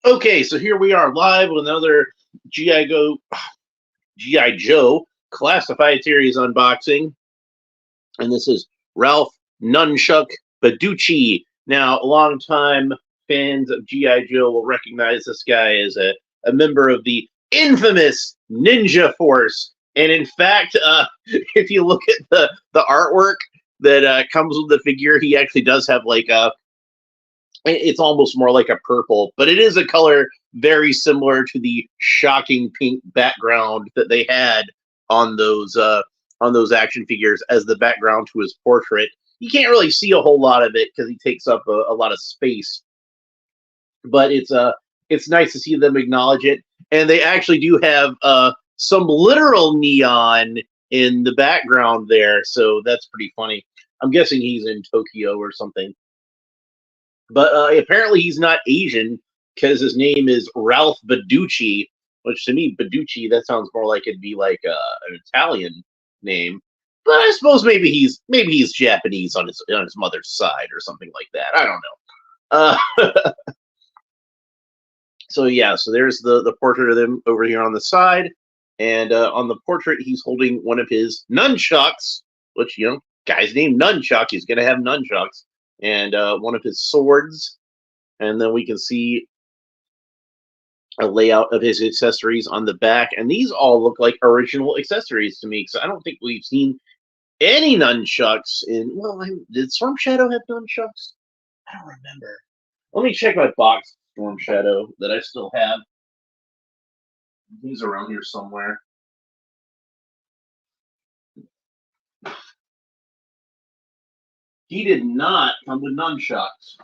Okay, so here we are live with another GI Joe Classified Series unboxing, and this is Ralph Nunchuck Badducci. Now, longtime fans of GI Joe will recognize this guy as a member of the infamous Ninja Force. And in fact, if you look at the artwork that comes with the figure, he actually does have like a it's almost more like a purple, but it is a color very similar to the shocking pink background that they had on those action figures as the background to his portrait. You can't really see a whole lot of it because he takes up a lot of space, but it's nice to see them acknowledge it, and they actually do have some literal neon in the background there, so that's pretty funny. I'm guessing he's in Tokyo or something. But apparently he's not Asian because his name is Ralph Badducci, which to me, Badducci, that sounds more like it'd be like an Italian name. But I suppose maybe he's Japanese on his mother's side or something like that. I don't know. So yeah, so there's the portrait of them over here on the side, and on the portrait he's holding one of his nunchucks, which guy's named Nunchuck. He's gonna have nunchucks. And one of his swords, and then we can see a layout of his accessories on the back, and these all look like original accessories to me, because I don't think we've seen any nunchucks in, well, did Storm Shadow have nunchucks? I don't remember. Let me check my box, Storm Shadow, that I still have. He's around here somewhere. He did not come with nunchucks,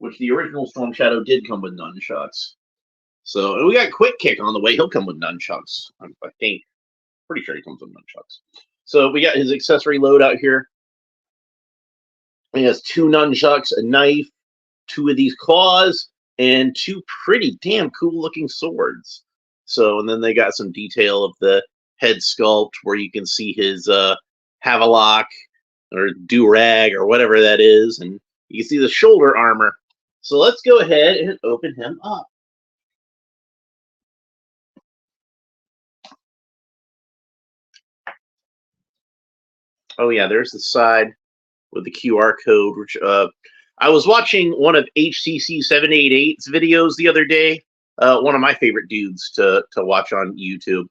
which the original Storm Shadow did come with nunchucks. So, and we got Quick Kick on the way. He'll come with nunchucks, I think. Pretty sure he comes with nunchucks. So we got his accessory loadout here. He has 2 nunchucks, a knife, 2 of these claws, and 2 pretty damn cool looking swords. So, and then they got some detail of the head sculpt where you can see his Havelock or do-rag or whatever that is, and you can see the shoulder armor. So let's go ahead and open him up. Oh yeah, there's the side with the QR code, which I was watching one of HCC 788's videos the other day, one of my favorite dudes to watch on YouTube,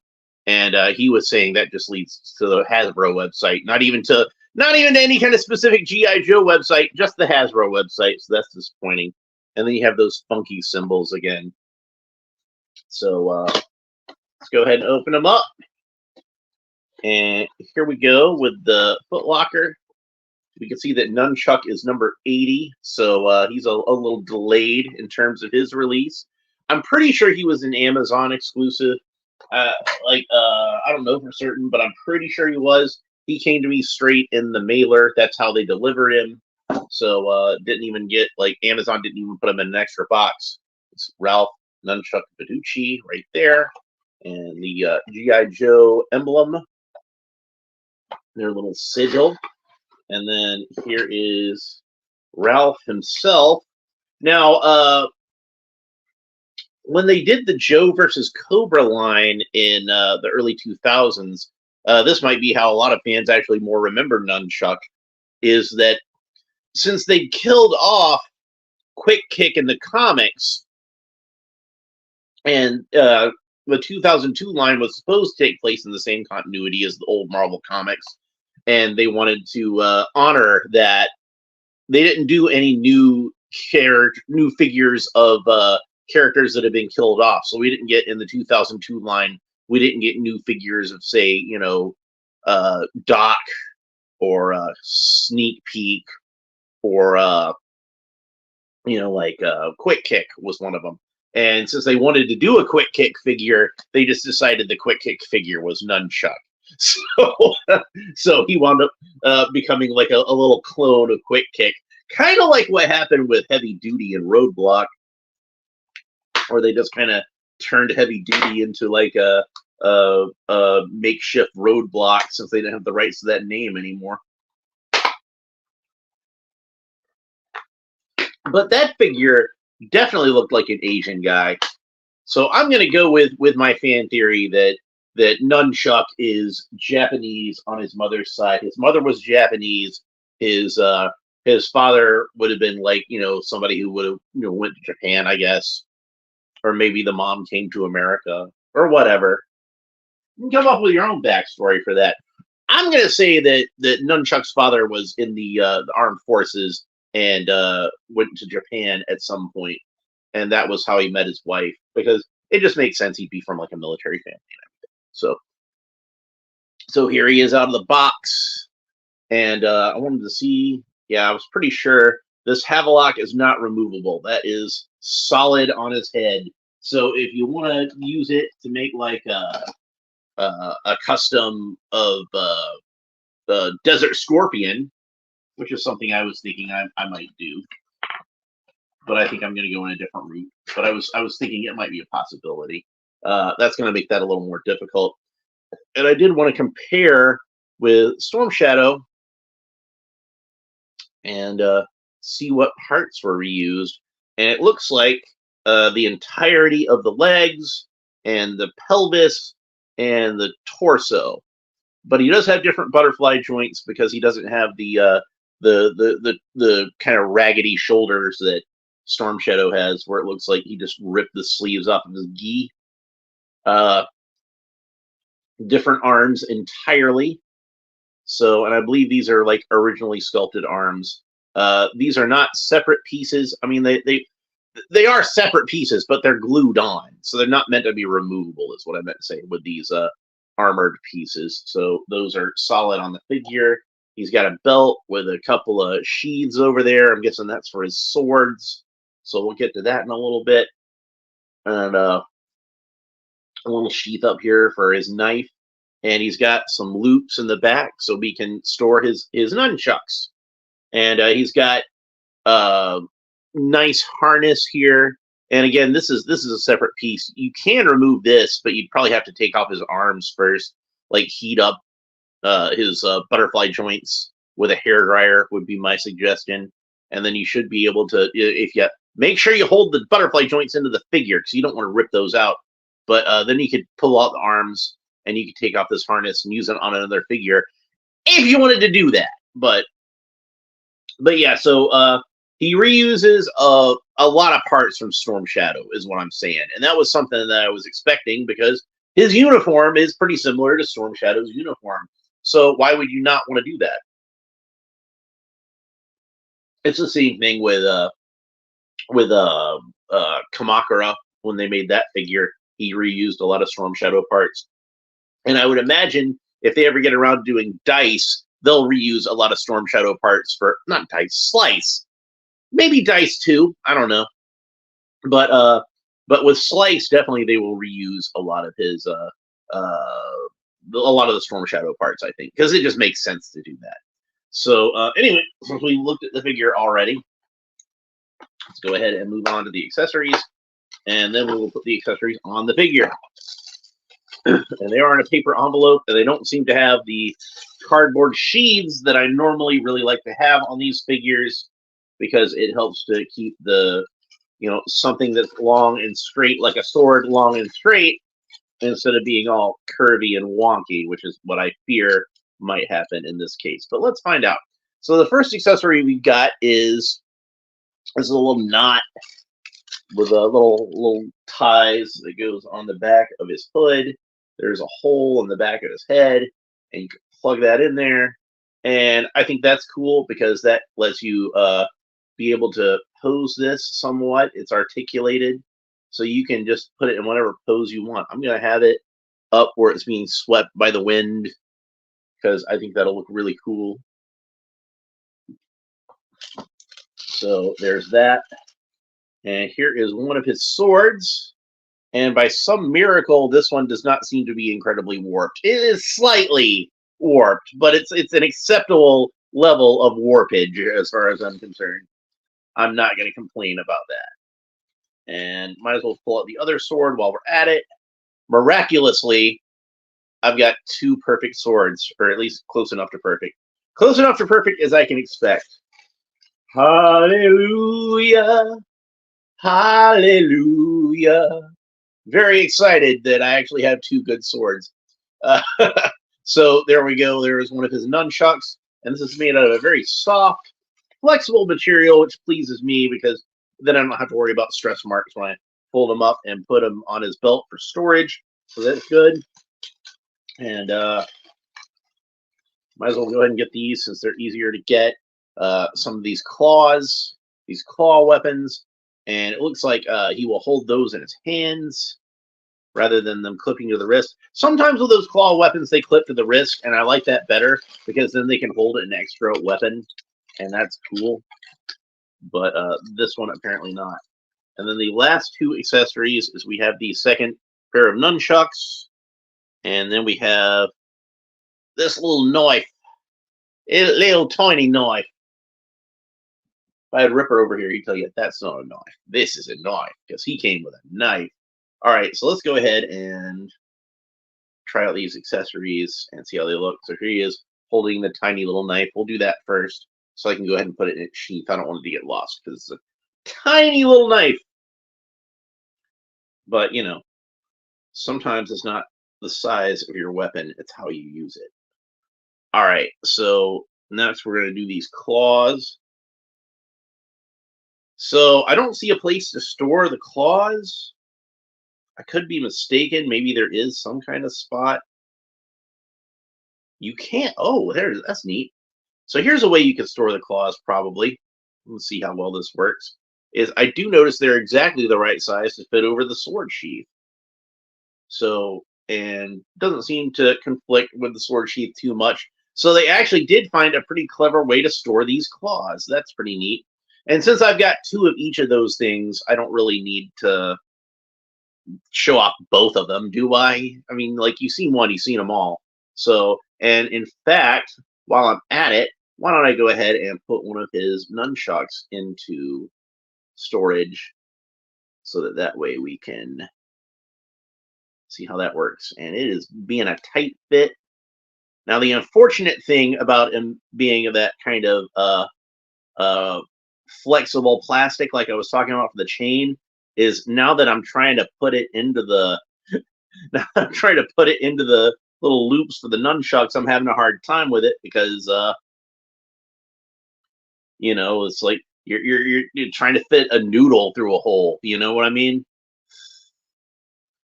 and he was saying that just leads to the Hasbro website, not even to any kind of specific GI Joe website, just the Hasbro website. So that's disappointing. And then you have those funky symbols again. So let's go ahead and open them up. And here we go with the Foot Locker. We can see that Nunchuck is number 80, so he's a little delayed in terms of his release. I'm pretty sure he was an Amazon exclusive. I don't know for certain, but I'm pretty sure he was. He came to me straight in the mailer. That's how they delivered him. So didn't even get, like, Amazon didn't even put him in an extra box. It's Ralph Nunchuck Badducci right there. And the G.I. Joe emblem, their little sigil. And then here is Ralph himself. Now, when they did the Joe versus Cobra line in the early 2000s, this might be how a lot of fans actually more remember Nunchuck, is that since they killed off Quick Kick in the comics, and the 2002 line was supposed to take place in the same continuity as the old Marvel comics, and they wanted to honor that, they didn't do any new figures of characters that have been killed off. So we didn't get, in the 2002 line, we didn't get new figures of, say, Doc or Sneak Peek or Quick Kick was one of them. And since they wanted to do a Quick Kick figure, they just decided the Quick Kick figure was Nunchuck. So he wound up becoming like a little clone of Quick Kick, kind of like what happened with Heavy Duty and Roadblock, where they just kind of turned Heavy Duty into like a makeshift Roadblock, since they didn't have the rights to that name anymore. But that figure Definitely looked like an Asian guy. So I'm going to go with my fan theory that Nunchuck is Japanese on his mother's side. His mother was Japanese. His father would have been like, somebody who would have, went to Japan, I guess, or maybe the mom came to America or whatever. You can come up with your own backstory for that. I'm going to say that Nunchuck's father was in the armed forces and went to Japan at some point, and that was how he met his wife, because it just makes sense he'd be from like a military family and everything. So here he is out of the box, and I wanted to see. Yeah, I was pretty sure this Havelock is not removable. That is solid on his head. So if you want to use it to make like a custom of Desert Scorpion, which is something I was thinking I might do, but I think I'm going to go in a different route. But I was thinking it might be a possibility. That's going to make that a little more difficult. And I did want to compare with Storm Shadow and see what parts were reused. And it looks like the entirety of the legs and the pelvis and the torso. But he does have different butterfly joints because he doesn't have the kind of raggedy shoulders that Storm Shadow has, where it looks like he just ripped the sleeves off of his gi. Different arms entirely. So, and I believe these are like originally sculpted arms. These are not separate pieces. I mean, they are separate pieces, but they're glued on, so they're not meant to be removable. Is what I meant to say with these armored pieces. So those are solid on the figure. He's got a belt with a couple of sheaths over there. I'm guessing that's for his swords. So we'll get to that in a little bit. And a little sheath up here for his knife. And he's got some loops in the back so we can store his nunchucks. And he's got a nice harness here. And again, this is a separate piece. You can remove this, but you'd probably have to take off his arms first, like heat up his butterfly joints with a hairdryer would be my suggestion. And then you should be able to, if you make sure you hold the butterfly joints into the figure, because you don't want to rip those out. But then you could pull out the arms and you could take off this harness and use it on another figure if you wanted to do that. But yeah, so he reuses a lot of parts from Storm Shadow, is what I'm saying. And that was something that I was expecting because his uniform is pretty similar to Storm Shadow's uniform. So why would you not want to do that? It's the same thing with Kamakura when they made that figure. He reused a lot of Storm Shadow parts. And I would imagine if they ever get around to doing Dice, they'll reuse a lot of Storm Shadow parts for, not Dice, Slice. Maybe Dice too, I don't know. But with Slice, definitely they will reuse a lot of his a lot of the Storm Shadow parts, I think, because it just makes sense to do that. So anyway, since we looked at the figure already, let's go ahead and move on to the accessories, and then we will put the accessories on the figure. And they are in a paper envelope, and they don't seem to have the cardboard sheaths that I normally really like to have on these figures, because it helps to keep the, something that's long and straight, like a sword, long and straight, instead of being all curvy and wonky, which is what I fear might happen in this case. But let's find out. So the first accessory we got is a little knot with a little ties that goes on the back of his hood. There's a hole in the back of his head, and you can plug that in there. And I think that's cool because that lets you be able to pose this somewhat. It's articulated, so you can just put it in whatever pose you want. I'm going to have it up where it's being swept by the wind because I think that'll look really cool. So there's that. And here is one of his swords. And by some miracle, this one does not seem to be incredibly warped. It is slightly warped, but it's an acceptable level of warpage as far as I'm concerned. I'm not going to complain about that. And might as well pull out the other sword while we're at it. Miraculously, I've got two perfect swords, or at least close enough to perfect. Close enough to perfect as I can expect. Hallelujah. Hallelujah. Very excited that I actually have two good swords. Uh, so there we go. There is one of his nunchucks, and this is made out of a very soft, flexible material, which pleases me because then I don't have to worry about stress marks when I fold them up and put them on his belt for storage. So that's good. And might as well go ahead and get these since they're easier to get. Some of these claw weapons, and it looks like he will hold those in his hands rather than them clipping to the wrist. Sometimes with those claw weapons, they clip to the wrist, and I like that better because then they can hold an extra weapon, and that's cool. But this one apparently not. And then the last two accessories is we have the second pair of nunchucks, and then we have this little knife, a little tiny knife. If I had Ripper over here, he'd tell you that's not a knife. This is a knife because he came with a knife. All right, so let's go ahead and try out these accessories and see how they look. So here he is holding the tiny little knife. We'll do that first so I can go ahead and put it in its sheath. I don't want it to get lost because it's a tiny little knife. But, you know, sometimes it's not the size of your weapon, it's how you use it. All right, so next we're going to do these claws. So I don't see a place to store the claws. I could be mistaken. Maybe there is some kind of spot. You can't. Oh, that's neat. So here's a way you can store the claws, probably. Let's see how well this works. Is I do notice they're exactly the right size to fit over the sword sheath. So, and doesn't seem to conflict with the sword sheath too much. So they actually did find a pretty clever way to store these claws. That's pretty neat. And since I've got two of each of those things, I don't really need to show off both of them, do I? I mean, like, you've seen one, you've seen them all. So, and in fact, while I'm at it, why don't I go ahead and put one of his nunchucks into storage so that way we can see how that works. And it is being a tight fit. Now, the unfortunate thing about him being that kind of flexible plastic, like I was talking about for the chain, is now that I'm trying to put it into the now I'm trying to put it into the little loops for the nunchucks, I'm having a hard time with it because you know, it's like you're trying to fit a noodle through a hole. You know what I mean?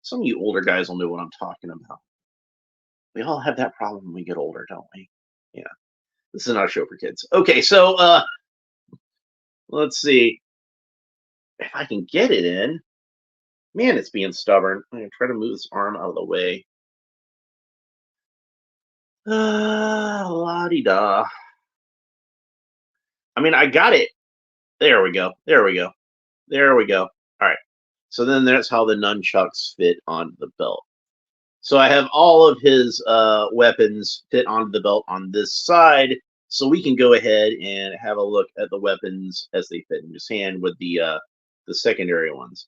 Some of you older guys will know what I'm talking about. We all have that problem when we get older, don't we? Yeah. This is not a show for kids. Okay, so let's see if I can get it in. Man, it's being stubborn. I'm gonna try to move this arm out of the way. La-di-da. I mean, I got it. There we go. There we go. There we go. All right. So then that's how the nunchucks fit onto the belt. So I have all of his weapons fit onto the belt on this side. So we can go ahead and have a look at the weapons as they fit in his hand with the secondary ones.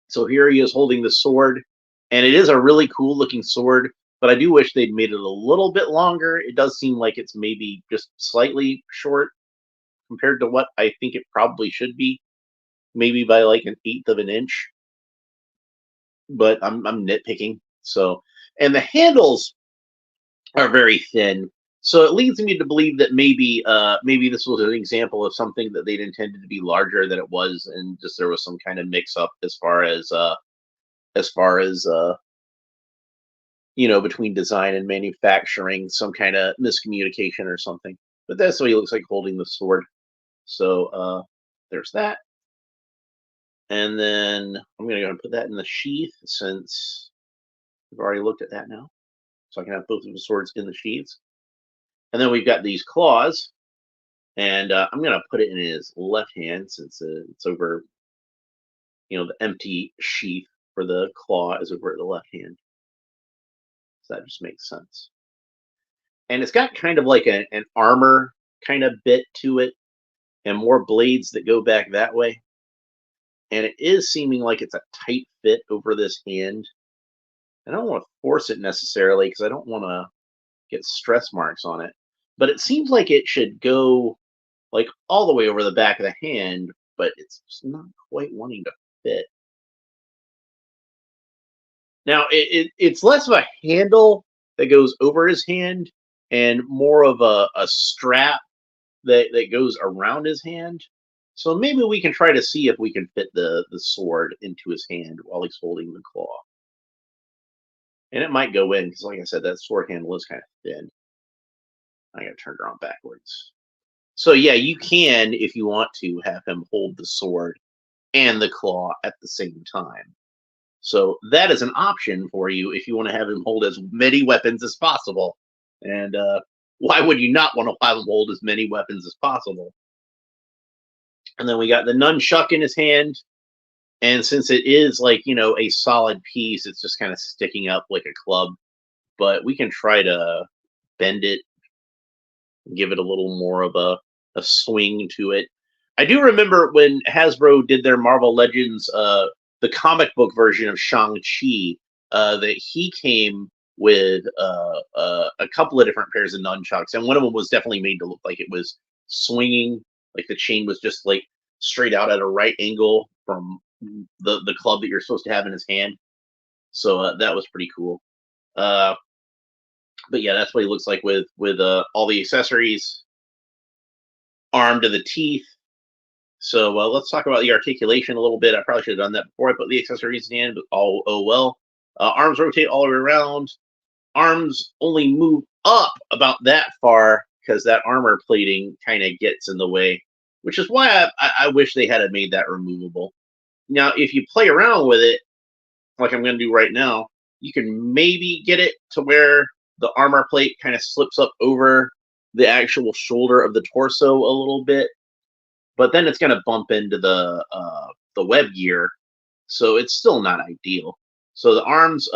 So here he is holding the sword, and it is a really cool looking sword, but I do wish they'd made it a little bit longer. It does seem like it's maybe just slightly short compared to what I think it probably should be, maybe by like 1/8 of an inch. But I'm nitpicking. So, and the handles are very thin. So it leads me to believe that maybe this was an example of something that they'd intended to be larger than it was, and just there was some kind of mix up as far as you know, between design and manufacturing, some kind of miscommunication or something. But that's what he looks like holding the sword. So there's that. And then I'm going to go and put that in the sheath since we've already looked at that now. So I can have both of the swords in the sheaths. And then we've got these claws. And I'm going to put it in his left hand since it's over, you know, the empty sheath for the claw is over at the left hand. So that just makes sense. And it's got kind of like an armor kind of bit to it and more blades that go back that way. And it is seeming like it's a tight fit over this hand. I don't want to force it necessarily because I don't want to get stress marks on it. But it seems like it should go like all the way over the back of the hand, but it's just not quite wanting to fit. Now it's less of a handle that goes over his hand and more of a strap that goes around his hand. So maybe we can try to see if we can fit the sword into his hand while he's holding the claw. And it might go in because, like I said, that sword handle is kind of thin. I gotta turn it around backwards. So yeah, you can, if you want to, have him hold the sword and the claw at the same time. So that is an option for you if you want to have him hold as many weapons as possible. And why would you not want to have him hold as many weapons as possible? And then we got the nunchuck in his hand. And since it is like, a solid piece, it's just kind of sticking up like a club. But we can try to bend it, give it a little more of a swing to it. I do remember when Hasbro did their Marvel Legends, the comic book version of Shang-Chi, that he came with a couple of different pairs of nunchucks, and one of them was definitely made to look like it was swinging, like the chain was just like straight out at a right angle from the club that you're supposed to have in his hand. So that was pretty cool. But yeah, that's what he looks like with all the accessories, armed to the teeth. So let's talk about the articulation a little bit. I probably should have done that before I put the accessories in, but oh well. Arms rotate all the way around. Arms only move up about that far because that armor plating kind of gets in the way, which is why I wish they had made that removable. Now, if you play around with it, like I'm going to do right now, you can maybe get it to where the armor plate kind of slips up over the actual shoulder of the torso a little bit, but then it's going to bump into the web gear, so it's still not ideal. So the arms,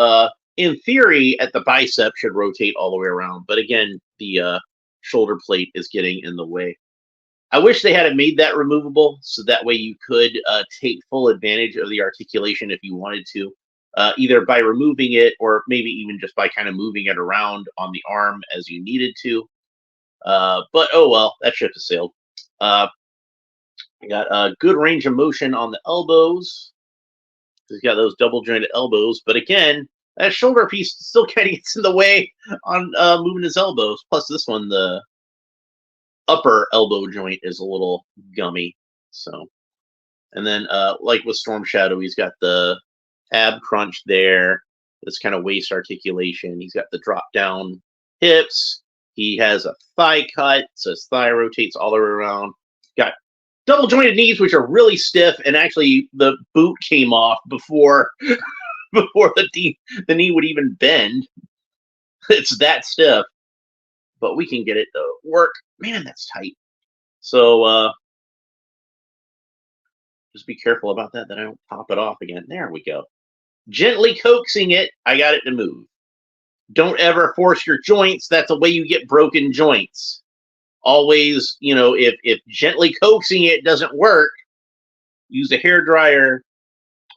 in theory, at the bicep should rotate all the way around, but again, the shoulder plate is getting in the way. I wish they had made that removable, so that way you could take full advantage of the articulation if you wanted to, either by removing it or maybe even just by kind of moving it around on the arm as you needed to. But oh well, that ship has sailed. I got a good range of motion on the elbows. He's got those double jointed elbows, but again, that shoulder piece still kind of gets in the way on moving his elbows. Plus, this one, the upper elbow joint is a little gummy. So, and then like with Storm Shadow, he's got the ab crunch there. This kind of waist articulation. He's got the drop down hips. He has a thigh cut, so his thigh rotates all the way around. Got double jointed knees, which are really stiff, and actually the boot came off before before the knee would even bend. It's that stiff, but we can get it to work. Man, that's tight. So just be careful about that I don't pop it off again. There we go. Gently coaxing it, I got it to move. Don't ever force your joints. That's the way you get broken joints. Always, if gently coaxing it doesn't work, use a hair dryer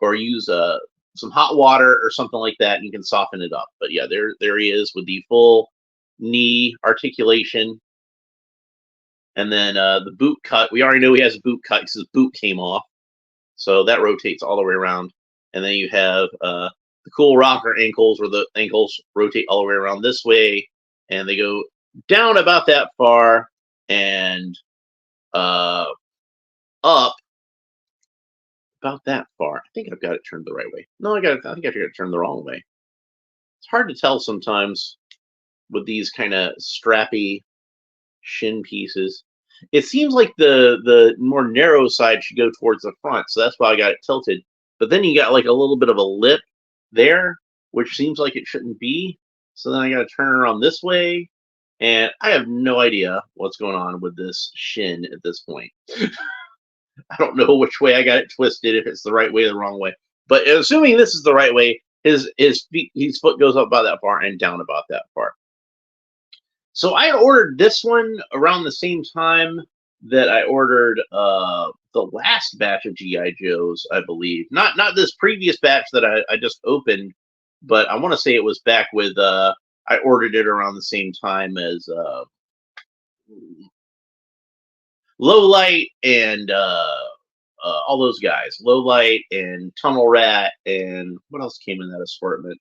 or use some hot water or something like that, and you can soften it up. But yeah, there he is with the full knee articulation. And then the boot cut. We already know he has a boot cut because his boot came off. So that rotates all the way around. And then you have the cool rocker ankles, where the ankles rotate all the way around this way, and they go down about that far and up about that far. I think I've got it turned the right way. No, I think I've got it turned the wrong way. It's hard to tell sometimes with these kind of strappy shin pieces. It seems like the more narrow side should go towards the front, so that's why I got it tilted. But then you got like a little bit of a lip there, which seems like it shouldn't be. So then I got to turn it around this way, and I have no idea what's going on with this shin at this point. I don't know which way I got it twisted, if it's the right way or the wrong way. But assuming this is the right way, his foot goes up about that far and down about that far. So I had ordered this one around the same time that I ordered the last batch of G.I. Joes, I believe. Not this previous batch that I just opened, but I want to say it was back with I ordered it around the same time as Low Light and all those guys, Low Light and Tunnel Rat, and what else came in that assortment?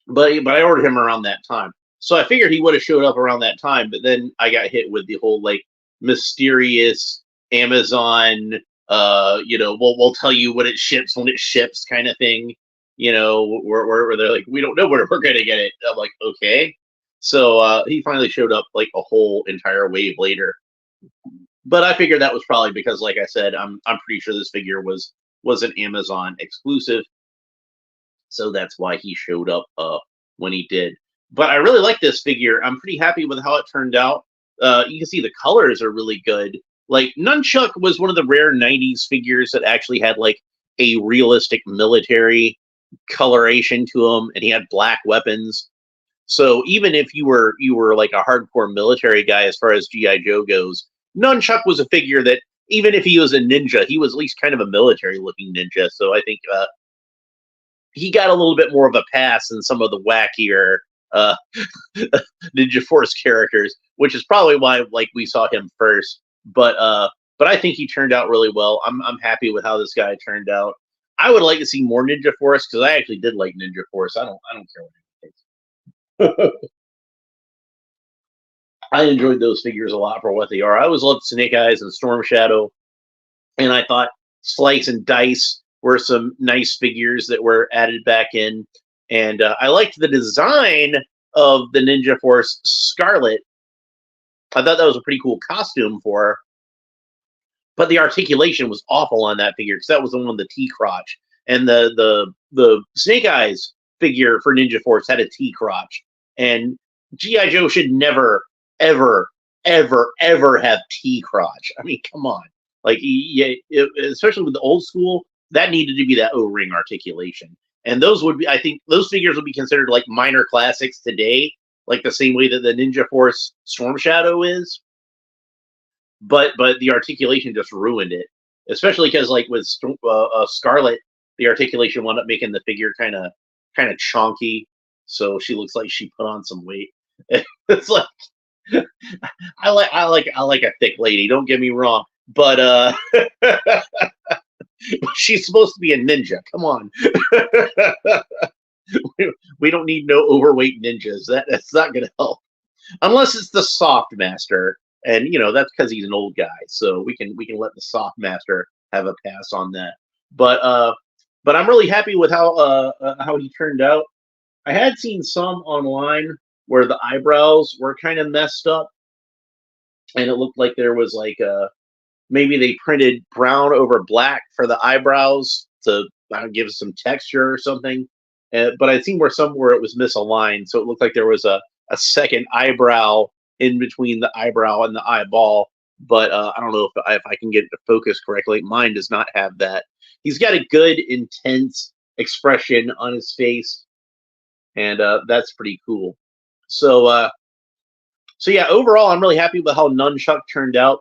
But I ordered him around that time, so I figured he would have showed up around that time. But then I got hit with the whole like mysterious Amazon, we'll tell you when it ships kind of thing. Where they're like, we don't know where we're gonna get it. I'm like, okay. So he finally showed up like a whole entire wave later. But I figured that was probably because, like I said, I'm pretty sure this figure was an Amazon exclusive, so that's why he showed up when he did. But I really like this figure. I'm pretty happy with how it turned out. You can see the colors are really good. Like Nunchuck was one of the rare '90s figures that actually had like a realistic military coloration to him, and he had black weapons. So even if you were like a hardcore military guy as far as GI Joe goes, Nunchuck was a figure that even if he was a ninja, he was at least kind of a military looking ninja. So I think he got a little bit more of a pass than some of the wackier Ninja Force characters, which is probably why like we saw him first. But I think he turned out really well. I'm happy with how this guy turned out. I would like to see more Ninja Force because I actually did like Ninja Force. I don't care what anyone thinks. I enjoyed those figures a lot for what they are. I always loved Snake Eyes and Storm Shadow, and I thought Slice and Dice were some nice figures that were added back in. And I liked the design of the Ninja Force Scarlet. I thought that was a pretty cool costume for her. But the articulation was awful on that figure because that was the one with the T crotch. And the Snake Eyes figure for Ninja Force had a T crotch. And G.I. Joe should never, ever, ever, ever have T crotch. I mean, come on. Like, especially with the old school, that needed to be that O-ring articulation. And those would be, I think, those figures would be considered like minor classics today, like the same way that the Ninja Force Storm Shadow is. But the articulation just ruined it, especially because like with Scarlet, the articulation wound up making the figure kind of chonky, so she looks like she put on some weight. It's like I like a thick lady. Don't get me wrong, but she's supposed to be a ninja. Come on. We don't need no overweight ninjas. That's not going to help. Unless it's the Soft Master. And, that's because he's an old guy. So we can let the Soft Master have a pass on that. But I'm really happy with how he turned out. I had seen some online where the eyebrows were kind of messed up. And it looked like there was like maybe they printed brown over black for the eyebrows to give some texture or something. But I'd seen somewhere it was misaligned, so it looked like there was a second eyebrow in between the eyebrow and the eyeball. But I don't know if I can get it to focus correctly. Mine does not have that. He's got a good, intense expression on his face, and that's pretty cool. So yeah, overall, I'm really happy with how Nunchuck turned out.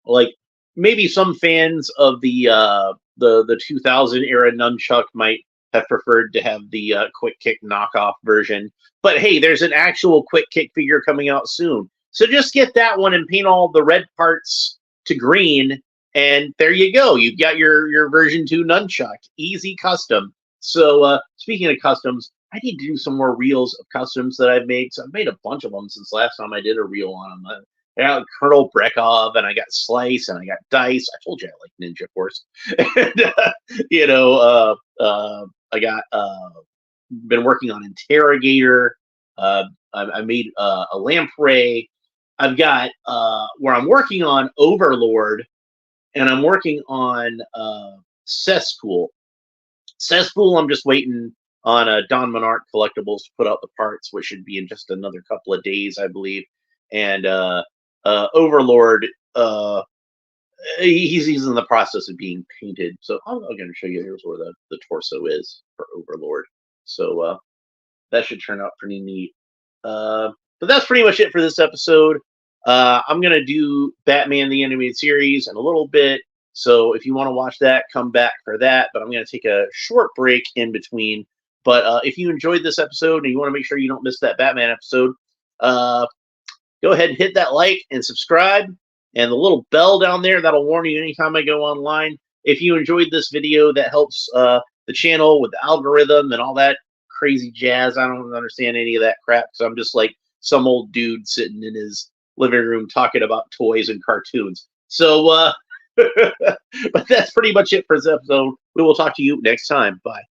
Like, maybe some fans of the 2000 era Nunchuck might have preferred to have the Quick Kick knockoff version. But hey, there's an actual Quick Kick figure coming out soon. So just get that one and paint all the red parts to green, and there you go. You've got your version 2 Nunchuck. Easy custom. So speaking of customs, I need to do some more reels of customs that I've made. So I've made a bunch of them since last time I did a reel on them. I got Colonel Brekov, and I got Slice, and I got Dice. I told you I like Ninja Force. And, I got been working on Interrogator. I made a Lamprey. I've got where I'm working on Overlord, and I'm working on Cesspool. Cesspool, I'm just waiting on Don Monarch Collectibles to put out the parts, which should be in just another couple of days, I believe. And Overlord, he's in the process of being painted. So I'm going to show you. Here's where the torso is for Overlord. So that should turn out pretty neat. But that's pretty much it for this episode. I'm going to do Batman the Animated Series in a little bit. So if you want to watch that, come back for that. But I'm going to take a short break in between. But if you enjoyed this episode and you want to make sure you don't miss that Batman episode, go ahead and hit that like and subscribe. and the little bell down there that'll warn you anytime I go online. If you enjoyed this video, that helps the channel with the algorithm and all that crazy jazz. I don't understand any of that crap because I'm just like some old dude sitting in his living room talking about toys and cartoons. So, but that's pretty much it for this episode. We will talk to you next time. Bye.